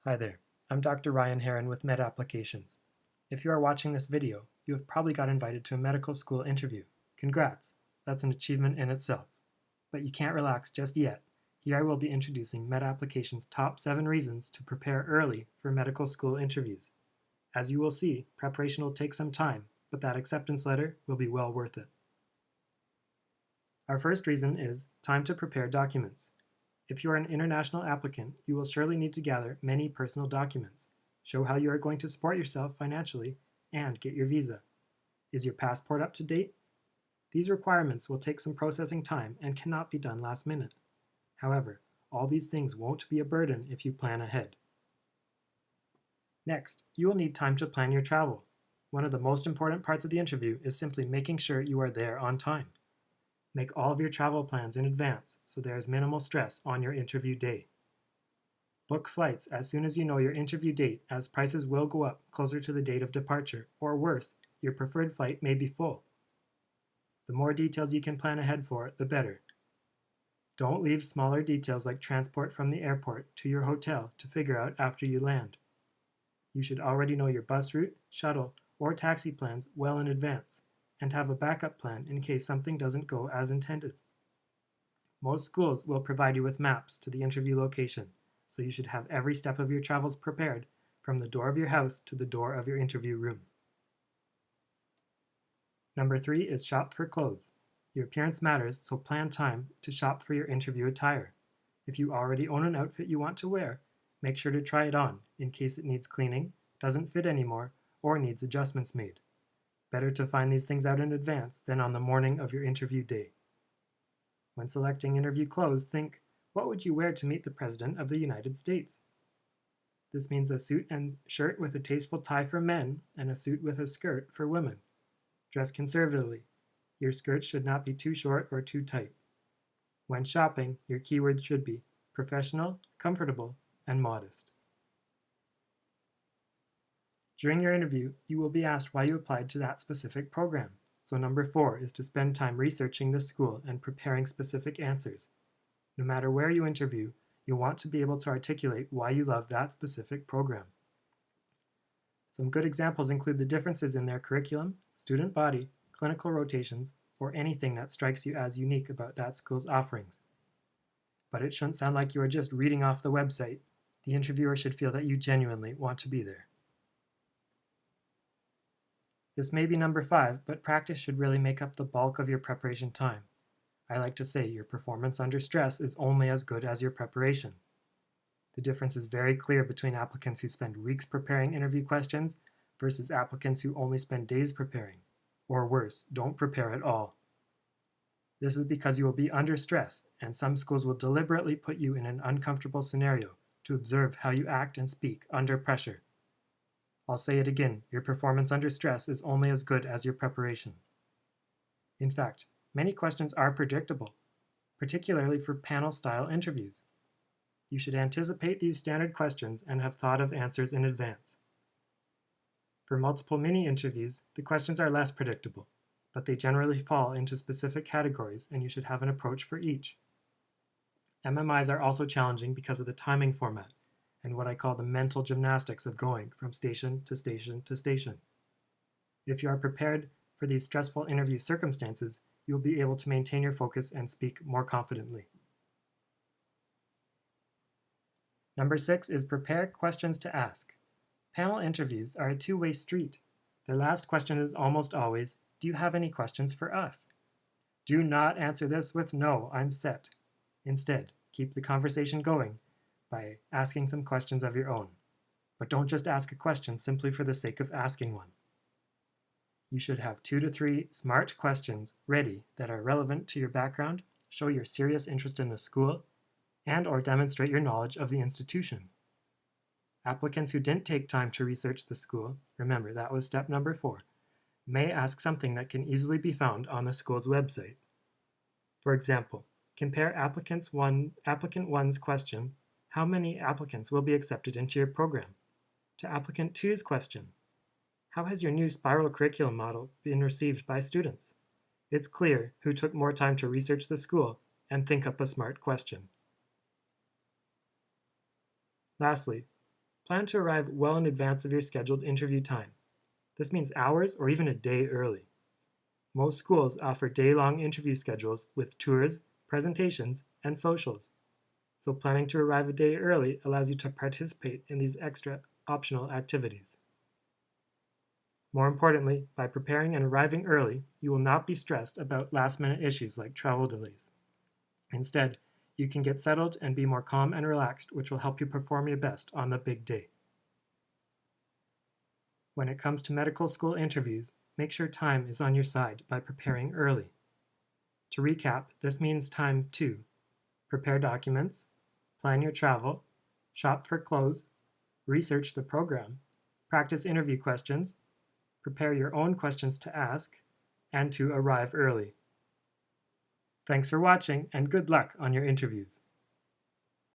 Hi there, I'm Dr. Ryan Heron with MedApplications. If you are watching this video, you have probably got invited to a medical school interview. Congrats, that's an achievement in itself. But you can't relax just yet. Here I will be introducing MedApplications' top 7 reasons to prepare early for medical school interviews. As you will see, preparation will take some time, but that acceptance letter will be well worth it. Our first reason is time to prepare documents. If you are an international applicant, you will surely need to gather many personal documents, show how you are going to support yourself financially, and get your visa. Is your passport up to date? These requirements will take some processing time and cannot be done last minute. However, all these things won't be a burden if you plan ahead. Next, you will need time to plan your travel. One of the most important parts of the interview is simply making sure you are there on time. Make all of your travel plans in advance so there is minimal stress on your interview day. Book flights as soon as you know your interview date, as prices will go up closer to the date of departure, or worse, your preferred flight may be full. The more details you can plan ahead for, the better. Don't leave smaller details like transport from the airport to your hotel to figure out after you land. You should already know your bus route, shuttle, or taxi plans well in advance, and have a backup plan in case something doesn't go as intended. Most schools will provide you with maps to the interview location, so you should have every step of your travels prepared, from the door of your house to the door of your interview room. Number 3 is shop for clothes. Your appearance matters, so plan time to shop for your interview attire. If you already own an outfit you want to wear, make sure to try it on in case it needs cleaning, doesn't fit anymore, or needs adjustments made. Better to find these things out in advance than on the morning of your interview day. When selecting interview clothes, think, what would you wear to meet the President of the United States? This means a suit and shirt with a tasteful tie for men and a suit with a skirt for women. Dress conservatively. Your skirt should not be too short or too tight. When shopping, your keywords should be professional, comfortable, and modest. During your interview, you will be asked why you applied to that specific program. So number 4 is to spend time researching the school and preparing specific answers. No matter where you interview, you'll want to be able to articulate why you love that specific program. Some good examples include the differences in their curriculum, student body, clinical rotations, or anything that strikes you as unique about that school's offerings. But it shouldn't sound like you are just reading off the website. The interviewer should feel that you genuinely want to be there. This may be number 5, but practice should really make up the bulk of your preparation time. I like to say your performance under stress is only as good as your preparation. The difference is very clear between applicants who spend weeks preparing interview questions versus applicants who only spend days preparing, or worse, don't prepare at all. This is because you will be under stress, and some schools will deliberately put you in an uncomfortable scenario to observe how you act and speak under pressure. I'll say it again, your performance under stress is only as good as your preparation. In fact, many questions are predictable, particularly for panel-style interviews. You should anticipate these standard questions and have thought of answers in advance. For multiple mini-interviews, the questions are less predictable, but they generally fall into specific categories and you should have an approach for each. MMIs are also challenging because of the timing format and what I call the mental gymnastics of going from station to station to station. If you are prepared for these stressful interview circumstances, you'll be able to maintain your focus and speak more confidently. Number 6 is prepare questions to ask. Panel interviews are a two-way street. The last question is almost always, do you have any questions for us? Do not answer this with no, I'm set. Instead, keep the conversation going by asking some questions of your own. But don't just ask a question simply for the sake of asking one. You should have 2 to 3 smart questions ready that are relevant to your background, show your serious interest in the school, and/or demonstrate your knowledge of the institution. Applicants who didn't take time to research the school, remember that was step number 4, may ask something that can easily be found on the school's website. For example, compare applicant 1's question, how many applicants will be accepted into your program, to applicant 2's question, how has your new spiral curriculum model been received by students? It's clear who took more time to research the school and think up a smart question. Lastly, Plan to arrive well in advance of your scheduled interview time. This means hours or even a day early. Most schools offer day-long interview schedules with tours, presentations, and socials. So planning to arrive a day early allows you to participate in these extra optional activities. More importantly, by preparing and arriving early, you will not be stressed about last-minute issues like travel delays. Instead, you can get settled and be more calm and relaxed, which will help you perform your best on the big day. When it comes to medical school interviews, make sure time is on your side by preparing early. To recap, this means time to prepare documents, plan your travel, shop for clothes, research the program, practice interview questions, prepare your own questions to ask, and to arrive early. Thanks for watching, and good luck on your interviews.